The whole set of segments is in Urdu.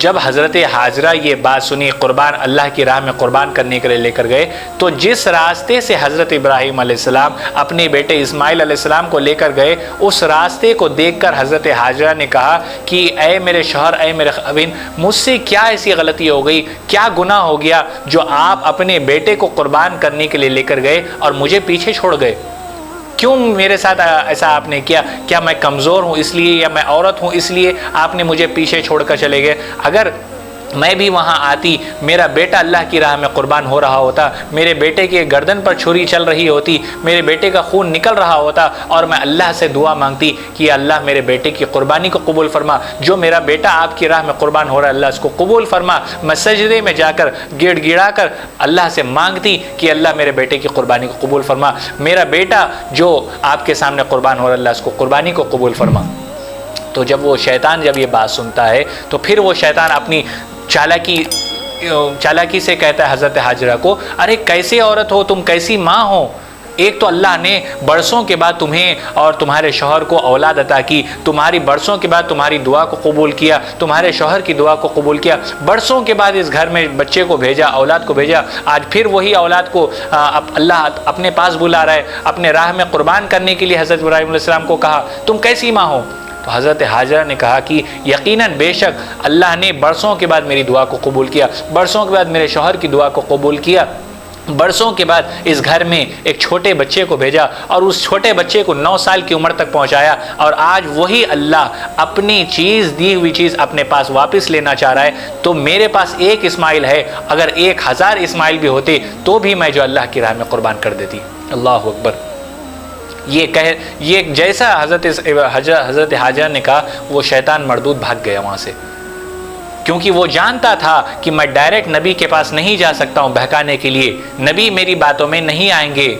جب حضرت حاجرہ یہ بات سنی، قربان اللہ کی راہ میں قربان کرنے کے لیے لے کر گئے، تو جس راستے سے حضرت ابراہیم علیہ السلام اپنے بیٹے اسماعیل علیہ السلام کو لے کر گئے، اس راستے کو دیکھ کر حضرت حاجرہ نے کہا کہ اے میرے شوہر، اے میرے خاوند، مجھ سے کیا ایسی غلطی ہو گئی، کیا گناہ ہو گیا جو آپ اپنے بیٹے کو قربان کرنے کے لیے لے کر گئے اور مجھے پیچھے چھوڑ گئے؟ کیوں میرے ساتھ ایسا آپ نے کیا؟ کیا میں کمزور ہوں اس لیے، یا میں عورت ہوں اس لیے آپ نے مجھے پیچھے چھوڑ کر چلے گئے؟ اگر میں بھی وہاں آتی، میرا بیٹا اللہ کی راہ میں قربان ہو رہا ہوتا، میرے بیٹے کے گردن پر چھری چل رہی ہوتی، میرے بیٹے کا خون نکل رہا ہوتا، اور میں اللہ سے دعا مانگتی کہ اللہ میرے بیٹے کی قربانی کو قبول فرما، جو میرا بیٹا آپ کی راہ میں قربان ہو رہا ہے اللہ اس کو قبول فرما، میں سجدے میں جا کر گڑ گڑا کر اللہ سے مانگتی کہ اللہ میرے بیٹے کی قربانی کو قبول فرما، میرا بیٹا جو آپ کے سامنے قربان ہو رہا ہے اللہ اس کو قربانی کو قبول فرما۔ تو جب وہ شیطان جب یہ بات سنتا ہے تو پھر وہ شیطان اپنی چالاکی سے کہتا ہے حضرت حاجرہ کو، ارے کیسی عورت ہو تم، کیسی ماں ہو، ایک تو اللہ نے برسوں کے بعد تمہیں اور تمہارے شوہر کو اولاد عطا کی، تمہاری برسوں کے بعد تمہاری دعا کو قبول کیا، تمہارے شوہر کی دعا کو قبول کیا، برسوں کے بعد اس گھر میں بچے کو بھیجا، اولاد کو بھیجا، آج پھر وہی اولاد کو اللہ اپنے پاس بلا رہا ہے، اپنے راہ میں قربان کرنے کے لیے حضرت ابراہیم علیہ السلام کو کہا تم کیسی ماں ہو؟ تو حضرت حاجرہ نے کہا کہ یقیناً بے شک اللہ نے برسوں کے بعد میری دعا کو قبول کیا، برسوں کے بعد میرے شوہر کی دعا کو قبول کیا، برسوں کے بعد اس گھر میں ایک چھوٹے بچے کو بھیجا اور اس چھوٹے بچے کو 9 سال کی عمر تک پہنچایا، اور آج وہی اللہ اپنی دی ہوئی چیز اپنے پاس واپس لینا چاہ رہا ہے۔ تو میرے پاس ایک اسماعیل ہے، اگر 1000 اسماعیل بھی ہوتے تو بھی میں جو اللہ کی راہ میں قربان کر دیتی۔ اللہ اکبر۔ یہ جیسا حضرت حاجرہ نے کہا، وہ شیطان مردود بھاگ گیا وہاں سے، کیونکہ وہ جانتا تھا کہ میں ڈائریکٹ نبی کے پاس نہیں جا سکتا ہوں بہکانے کے لیے، نبی میری باتوں میں نہیں آئیں گے،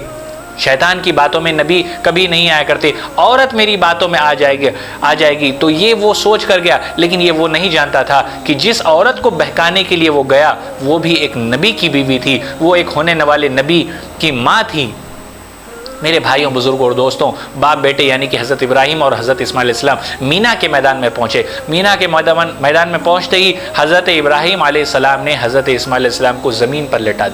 شیطان کی باتوں میں نبی کبھی نہیں آیا کرتے، عورت میری باتوں میں آ جائے گی، تو یہ وہ سوچ کر گیا، لیکن یہ وہ نہیں جانتا تھا کہ جس عورت کو بہکانے کے لیے وہ گیا وہ بھی ایک نبی کی بیوی تھی، وہ ایک ہونے والے نبی کی ماں تھی۔ میرے بھائیوں، بزرگوں اور دوستوں، باپ بیٹے یعنی کہ حضرت ابراہیم اور حضرت اسماعیل علیہ السلام مینا کے میدان میں پہنچے۔ مینا کے میدان میں پہنچتے ہی حضرت ابراہیم علیہ السلام نے حضرت اسماعیل علیہ السلام کو زمین پر لٹا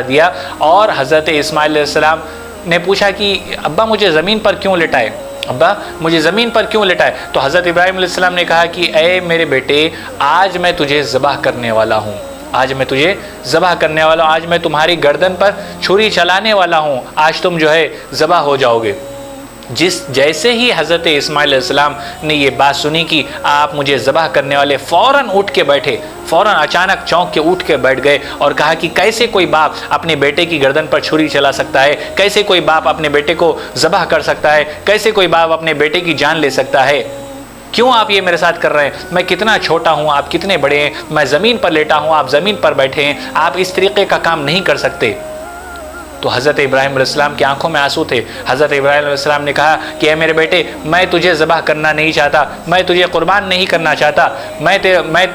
دیا، اور حضرت اسماعیل علیہ السلام نے پوچھا کہ ابا مجھے زمین پر کیوں لٹائے، ابا مجھے زمین پر کیوں لٹائے؟ تو حضرت ابراہیم علیہ السلام نے کہا کہ اے میرے بیٹے، آج میں تجھے ذبح کرنے والا ہوں، آج میں تمہاری گردن پر چھری چلانے والا ہوں، آج تم جو ہے ذبح ہو جاؤ گے۔ جیسے ہی حضرت اسماعیل علیہ السلام نے یہ بات سنی کہ آپ مجھے ذبح کرنے والے، فوراً اٹھ کے بیٹھے، فوراً اچانک چونک کے اٹھ کے بیٹھ گئے اور کہا کہ کیسے کوئی باپ اپنے بیٹے کی گردن پر چھری چلا سکتا ہے، کیسے کوئی باپ اپنے بیٹے کو ذبح کر سکتا ہے، کیسے کوئی باپ اپنے بیٹے کی جان لے سکتا ہے؟ کیوں آپ یہ میرے ساتھ کر رہے ہیں؟ میں کتنا چھوٹا ہوں، آپ کتنے بڑے ہیں، میں زمین پر لیٹا ہوں، آپ زمین پر بیٹھے ہیں، آپ اس طریقے کا کام نہیں کر سکتے۔ تو حضرت ابراہیم علیہ السلام کی آنکھوں میں آنسو تھے۔ حضرت ابراہیم علیہ السلام نے کہا کہ اے میرے بیٹے، میں تجھے ذبح کرنا نہیں چاہتا، میں تجھے قربان نہیں کرنا چاہتا، میں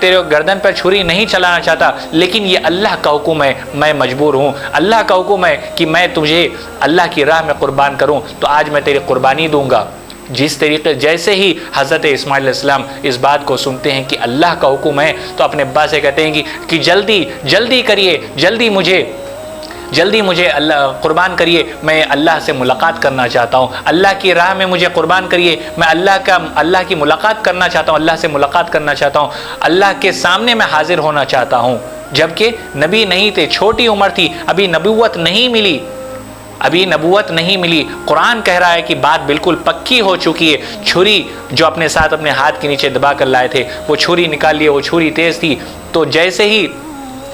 تیرے گردن پر چھری نہیں چلانا چاہتا، لیکن یہ اللہ کا حکم ہے، میں مجبور ہوں، اللہ کا حکم ہے کہ میں تجھے اللہ کی راہ میں قربان کروں، تو آج میں تیری قربانی دوں گا۔ جیسے ہی حضرت اسماعیل علیہ السلام اس بات کو سنتے ہیں کہ اللہ کا حکم ہے، تو اپنے ابا سے کہتے ہیں کہ جلدی کریے، جلدی مجھے اللہ قربان کریے، میں اللہ سے ملاقات کرنا چاہتا ہوں، اللہ کی راہ میں مجھے قربان کریے، میں اللہ کی ملاقات کرنا چاہتا ہوں، اللہ سے ملاقات کرنا چاہتا ہوں، اللہ کے سامنے میں حاضر ہونا چاہتا ہوں۔ جبکہ نبی نہیں تھے، چھوٹی عمر تھی، ابھی نبوت نہیں ملی، قرآن کہہ رہا ہے کہ بات بالکل پکی ہو چکی ہے۔ چھری جو اپنے ساتھ اپنے ہاتھ کے نیچے دبا کر لائے تھے، وہ چھری نکال لیے، وہ چھری تیز تھی، تو جیسے ہی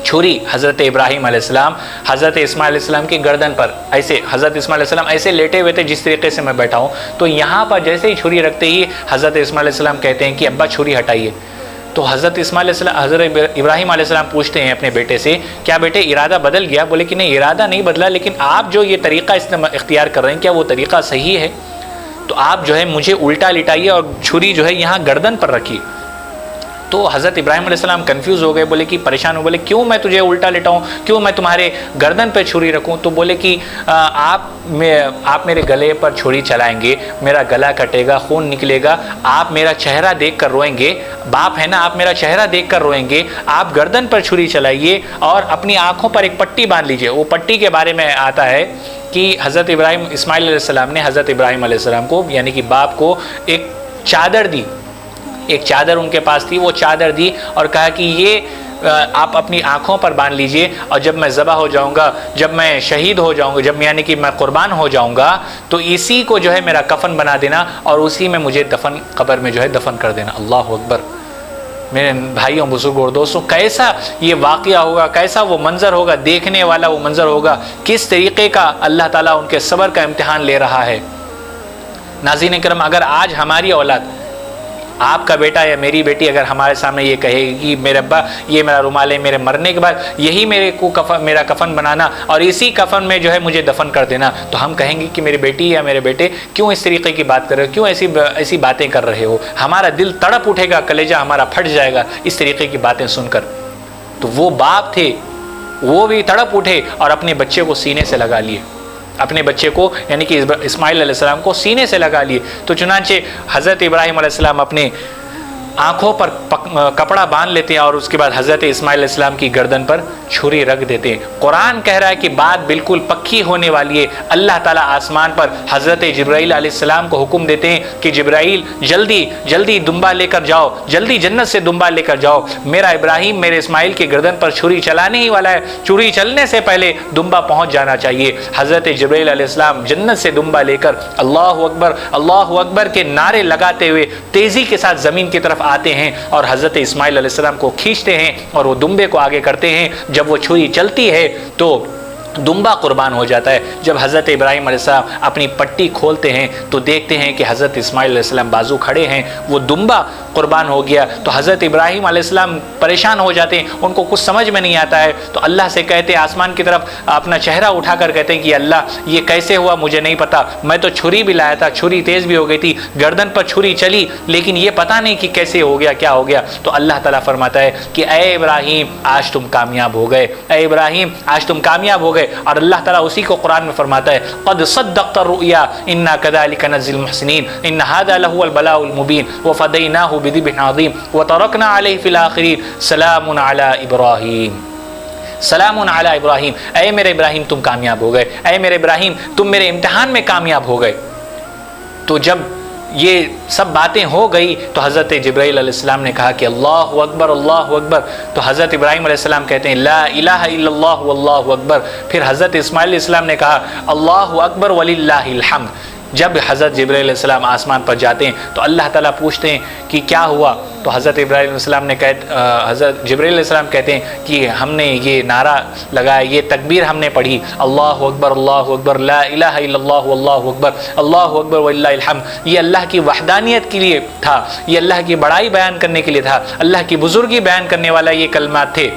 چھری حضرت ابراہیم علیہ السلام حضرت اسماعیل علیہ السلام کی گردن پر ایسے، حضرت اسماعیل علیہ السلام ایسے لیٹے ہوئے تھے جس طریقے سے میں بیٹھا ہوں، تو یہاں پر جیسے ہی چھری رکھتے ہی حضرت اسماعیل علیہ السلام کہتے ہیں کہ ابا چھری ہٹائیے۔ تو حضرت ابراہیم علیہ السلام پوچھتے ہیں اپنے بیٹے سے، کیا بیٹے ارادہ بدل گیا؟ بولے کہ نہیں، ارادہ نہیں بدلا، لیکن آپ جو یہ طریقہ اختیار کر رہے ہیں، کیا وہ طریقہ صحیح ہے؟ تو آپ جو ہے مجھے الٹا لٹائیے اور چھری جو ہے یہاں گردن پر رکھیے۔ تو حضرت ابراہیم علیہ السلام کنفیوز ہو گئے، بولے کہ پریشان ہو، بولے کیوں میں تجھے الٹا لٹاؤں، کیوں میں تمہارے گردن پہ چھری رکھوں؟ تو بولے کہ آپ میرے گلے پر چھری چلائیں گے، میرا گلا کٹے گا، خون نکلے گا، آپ میرا چہرہ دیکھ کر روئیں گے، باپ ہے نا، آپ میرا چہرہ دیکھ کر روئیں گے، آپ گردن پر چھری چلائیے اور اپنی آنکھوں پر ایک پٹی باندھ لیجئے۔ وہ پٹی کے بارے میں آتا ہے کہ حضرت اسماعیل علیہ السلام نے حضرت ابراہیم علیہ السلام کو یعنی کہ باپ کو ایک چادر دی، ایک چادر ان کے پاس تھی، وہ چادر دی اور کہا کہ یہ آپ اپنی آنکھوں پر باندھ لیجئے، اور جب میں ذبح ہو جاؤں گا، جب میں شہید ہو جاؤں گا، جب یعنی کہ میں قربان ہو جاؤں گا، تو اسی کو جو ہے میرا کفن بنا دینا اور اسی میں مجھے قبر میں جو ہے دفن کر دینا۔ اللہ اکبر۔ میرے بھائیوں، بزرگوں اور دوستوں، کیسا یہ واقعہ ہوگا، کیسا وہ منظر ہوگا، دیکھنے والا وہ منظر ہوگا، کس طریقے کا اللہ تعالیٰ ان کے صبر کا امتحان لے رہا ہے۔ ناظرین کرام، اگر آج ہماری اولاد، آپ کا بیٹا یا میری بیٹی اگر ہمارے سامنے یہ کہے کہ میرے ابا یہ میرا رومال ہے، میرے مرنے کے بعد یہی میرا کفن بنانا اور اسی کفن میں جو ہے مجھے دفن کر دینا، تو ہم کہیں گے کہ میری بیٹی یا میرے بیٹے کیوں اس طریقے کی بات کر رہے ہو، کیوں ایسی باتیں کر رہے ہو؟ ہمارا دل تڑپ اٹھے گا، کلیجہ ہمارا پھٹ جائے گا اس طریقے کی باتیں سن کر۔ تو وہ باپ تھے، وہ بھی تڑپ اٹھے اور اپنے بچے کو سینے سے لگا لیے، اپنے بچے کو یعنی کہ اسماعیل علیہ السلام کو سینے سے لگا لیے۔ تو چنانچہ حضرت ابراہیم علیہ السلام اپنے آنکھوں پر کپڑا باندھ لیتے ہیں اور اس کے بعد حضرت اسماعیل علیہ السلام کی گردن پر چھری رکھ دیتے ہیں۔ قرآن کہہ رہا ہے کہ بات بالکل پکی ہونے والی ہے۔ اللہ تعالیٰ آسمان پر حضرت جبرائیل علیہ السلام کو حکم دیتے ہیں کہ جبرائیل جلدی دمبا لے کر جاؤ، جلدی جنت سے دمبا لے کر جاؤ، میرا ابراہیم میرے اسماعیل کی گردن پر چھری چلانے ہی والا ہے، چھری چلنے سے پہلے دمبا پہنچ جانا چاہیے۔ حضرت جبرائیل علیہ السلام جنت سے دمبا لے کر اللہ اکبر کے نعرے لگاتے ہوئے تیزی کے ساتھ زمین کی طرف آتے ہیں اور حضرت اسماعیل علیہ السلام کو کھینچتے ہیں اور وہ دمبے کو آگے کرتے ہیں۔ جب وہ چھری چلتی ہے تو دمبا قربان ہو جاتا ہے۔ جب حضرت ابراہیم علیہ السلام اپنی پٹی کھولتے ہیں تو دیکھتے ہیں کہ حضرت اسماعیل علیہ السلام بازو کھڑے ہیں، وہ دمبا قربان ہو گیا۔ تو حضرت ابراہیم علیہ السلام پریشان ہو جاتے ہیں، ان کو کچھ سمجھ میں نہیں آتا ہے، تو اللہ سے کہتے ہیں، آسمان کی طرف اپنا چہرہ اٹھا کر کہتے ہیں کہ اللہ یہ کیسے ہوا مجھے نہیں پتا، میں تو چھری بھی لایا تھا، چھری تیز بھی ہو گئی تھی، گردن پر چھری چلی، لیکن یہ پتہ نہیں کہ کیسے ہو گیا، کیا ہو گیا۔ تو اللہ تعالیٰ فرماتا ہے کہ اے ابراہیم آج تم کامیاب ہو گئے، اے ابراہیم آج تم کامیاب ہو گئے۔ اور اللہ تعالیٰ اسی کو قرآن میں فرماتا ہے قد صدقت الرؤیا انا كذلك نجزي المحسنين ان هذا لهو البلاء المبين وفديناه بذبح عظيم وتركنا عليه في الاخرين سلام على ابراہیم، سلام علی ابراہیم۔ اے میرے ابراہیم تم کامیاب ہو گئے، اے میرے ابراہیم تم میرے امتحان میں کامیاب ہو گئے۔ تو جب یہ سب باتیں ہو گئی تو حضرت جبرائیل علیہ السلام نے کہا کہ اللہ اکبر اللہ اکبر۔ تو حضرت ابراہیم علیہ السلام کہتے ہیں لا الہ الا اللہ واللہ اکبر۔ پھر حضرت اسماعیل علیہ السلام نے کہا اللہ اکبر وللہ الحمد۔ جب حضرت جبرائیل علیہ السلام آسمان پر جاتے ہیں تو اللہ تعالیٰ پوچھتے ہیں کہ کیا ہوا، تو حضرت ابراہیم علیہ السلام نے حضرت جبرائیل علیہ السلام کہتے ہیں کہ ہم نے یہ نعرہ لگایا، یہ تکبیر ہم نے پڑھی اللہ اکبر لا الہ الا اللہ واللہ اکبر اللہ اکبر وللہ الحمد۔ یہ اللہ کی وحدانیت کے لیے تھا، یہ اللہ کی بڑائی بیان کرنے کے لیے تھا، اللہ کی بزرگی بیان کرنے والا یہ کلمات تھے۔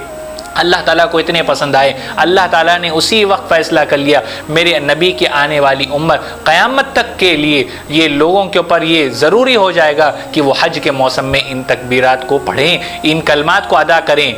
اللہ تعالیٰ کو اتنے پسند آئے، اللہ تعالیٰ نے اسی وقت فیصلہ کر لیا میرے نبی کی آنے والی امت قیامت تک کے لیے یہ لوگوں کے اوپر یہ ضروری ہو جائے گا کہ وہ حج کے موسم میں ان تکبیرات کو پڑھیں، ان کلمات کو ادا کریں۔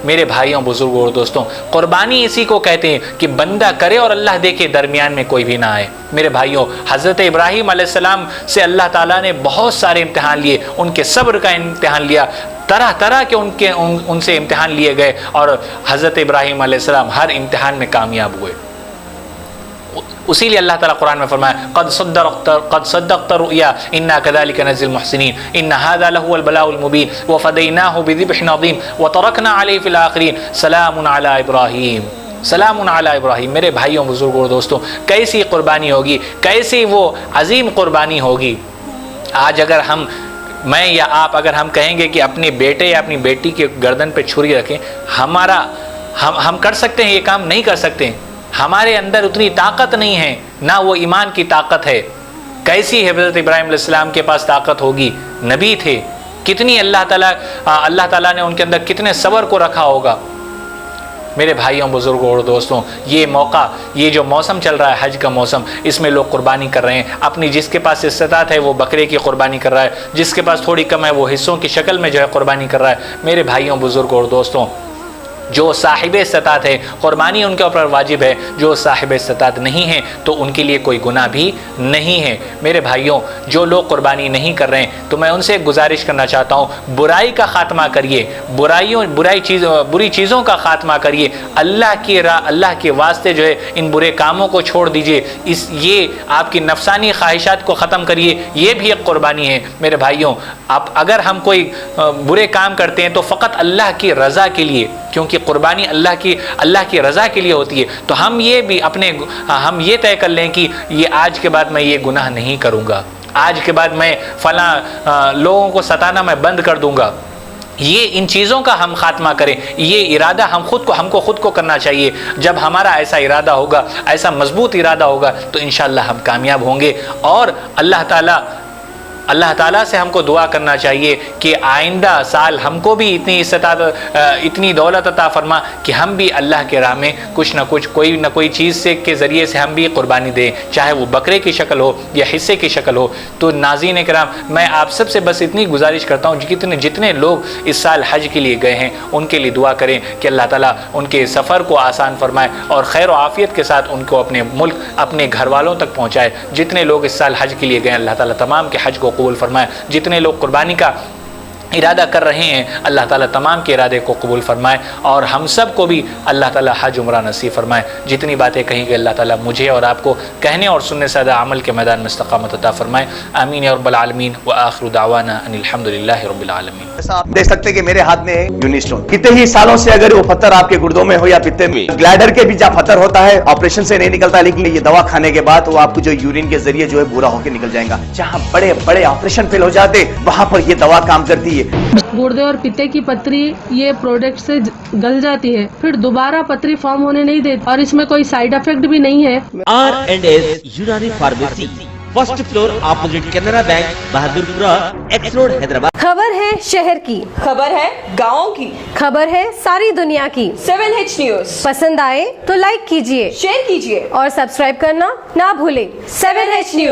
میرے بھائیوں بزرگوں اور دوستوں، قربانی اسی کو کہتے ہیں کہ بندہ کرے اور اللہ دیکھے، درمیان میں کوئی بھی نہ آئے۔ میرے بھائیوں، حضرت ابراہیم علیہ السلام سے اللہ تعالیٰ نے بہت سارے امتحان لیے، ان کے صبر کا امتحان لیا، طرح طرح کے ان سے امتحان لیے گئے اور حضرت ابراہیم علیہ السلام ہر امتحان میں کامیاب ہوئے۔ اسی لیے اللہ تعالیٰ قرآن میں فرمایا قد صدقت الرؤیا انا كذلك نجزي المحسنين ان هذا لهو البلاء المبين وفديناه بذبح عظيم وتركنا عليه في الاخرين سلام على ابراہیم، سلام علی ابراہیم۔ میرے بھائیوں بزرگوں اور دوستوں، کیسی قربانی ہوگی، کیسی وہ عظیم قربانی ہوگی۔ آج اگر میں یا آپ اگر ہم کہیں گے کہ اپنے بیٹے یا اپنی بیٹی کے گردن پہ چھری رکھیں، ہم کر سکتے ہیں یہ کام؟ نہیں کر سکتے، ہمارے اندر اتنی طاقت نہیں ہے، نہ وہ ایمان کی طاقت ہے۔ کیسی حضرت ابراہیم علیہ السلام کے پاس طاقت ہوگی، نبی تھے، کتنی اللہ تعالیٰ نے ان کے اندر کتنے صبر کو رکھا ہوگا۔ میرے بھائیوں بزرگوں اور دوستوں، یہ موقع، یہ جو موسم چل رہا ہے حج کا موسم، اس میں لوگ قربانی کر رہے ہیں اپنی، جس کے پاس استطاعت ہے وہ بکرے کی قربانی کر رہا ہے، جس کے پاس تھوڑی کم ہے وہ حصوں کی شکل میں جو ہے قربانی کر رہا ہے۔ میرے بھائیوں بزرگوں اور دوستوں، جو صاحب استطاعت ہے قربانی ان کے اوپر واجب ہے، جو صاحب استطاعت نہیں ہے تو ان کے لیے کوئی گناہ بھی نہیں ہے۔ میرے بھائیوں، جو لوگ قربانی نہیں کر رہے ہیں تو میں ان سے گزارش کرنا چاہتا ہوں، برائی کا خاتمہ کریے، بری چیزوں کا خاتمہ کریے، اللہ کی راہ، اللہ کے واسطے جو ہے ان برے کاموں کو چھوڑ دیجئے، یہ آپ کی نفسانی خواہشات کو ختم کریے، یہ بھی ایک قربانی ہے۔ میرے بھائیوں، اگر ہم کوئی برے کام کرتے ہیں تو فقط اللہ کی رضا کے لیے، کیونکہ قربانی اللہ کی رضا کے لیے ہوتی ہے، تو ہم یہ طے کر لیں کہ یہ آج کے بعد میں یہ گناہ نہیں کروں گا، آج کے بعد میں فلاں لوگوں کو ستانا میں بند کر دوں گا۔ یہ ان چیزوں کا ہم خاتمہ کریں، یہ ارادہ ہم کو خود کو کرنا چاہیے۔ جب ہمارا ایسا ارادہ ہوگا، ایسا مضبوط ارادہ ہوگا تو انشاءاللہ ہم کامیاب ہوں گے، اور اللہ تعالیٰ سے ہم کو دعا کرنا چاہیے کہ آئندہ سال ہم کو بھی اتنی دولت عطا فرما کہ ہم بھی اللہ کے راہ میں کچھ نہ کوئی چیز کے ذریعے سے ہم بھی قربانی دیں، چاہے وہ بکرے کی شکل ہو یا حصے کی شکل ہو۔ تو ناظرین کرام، میں آپ سب سے بس اتنی گزارش کرتا ہوں، جتنے لوگ اس سال حج کے لیے گئے ہیں ان کے لیے دعا کریں کہ اللہ تعالیٰ ان کے سفر کو آسان فرمائے اور خیر و عافیت کے ساتھ ان کو اپنے ملک، اپنے گھر والوں تک پہنچائے۔ جتنے لوگ اس سال حج کے لیے گئے، اللہ تعالیٰ تمام کے حج کو قبول فرمائے۔ جتنے لوگ قربانی کا ارادہ کر رہے ہیں، اللہ تعالیٰ تمام کے ارادے کو قبول فرمائے، اور ہم سب کو بھی اللہ تعالیٰ حج عمرہ نصیب فرمائے۔ جتنی باتیں کہیں گے اللہ تعالیٰ مجھے اور آپ کو کہنے اور سننے سے زیادہ عمل کے میدان میں استقامت عطا فرمائے۔ آمین یا رب العالمین، وآخر دعوانا ان الحمدللہ رب العالمین۔ ایسا آپ دیکھ سکتے ہیں کہ میرے ہاتھ میں یونیسٹون، کتنے ہی سالوں سے اگر وہ پتھر آپ کے گردوں میں ہو یا پتے میں، گلائڈر کے بھی جہاں پتھر ہوتا ہے آپریشن سے نہیں نکلتا، لیکن یہ دوا کھانے کے بعد وہ آپ کو جو یورین کے ذریعے جو ہے بورا ہو کے نکل جائے گا۔ جہاں بڑے بڑے آپریشن فیل ہو جاتے وہاں پر یہ دوا کام کرتی ہے۔ گردے اور پتے کی پتری یہ پروڈکٹ سے گل جاتی ہے، پھر دوبارہ پتری فارم ہونے نہیں دیتی، اور اس میں کوئی سائیڈ افیکٹ بھی نہیں ہے۔ R&S Unani pharmacy, first floor opposite Canara bank, Bahadurpura, X road, Hyderabad. خبر ہے شہر کی، خبر ہے گاؤں کی، خبر ہے ساری دنیا کی۔ 7H نیوز پسند آئے تو لائک کیجئے، شیئر کیجئے اور سبسکرائب کرنا نہ بھولیں۔ 7H news.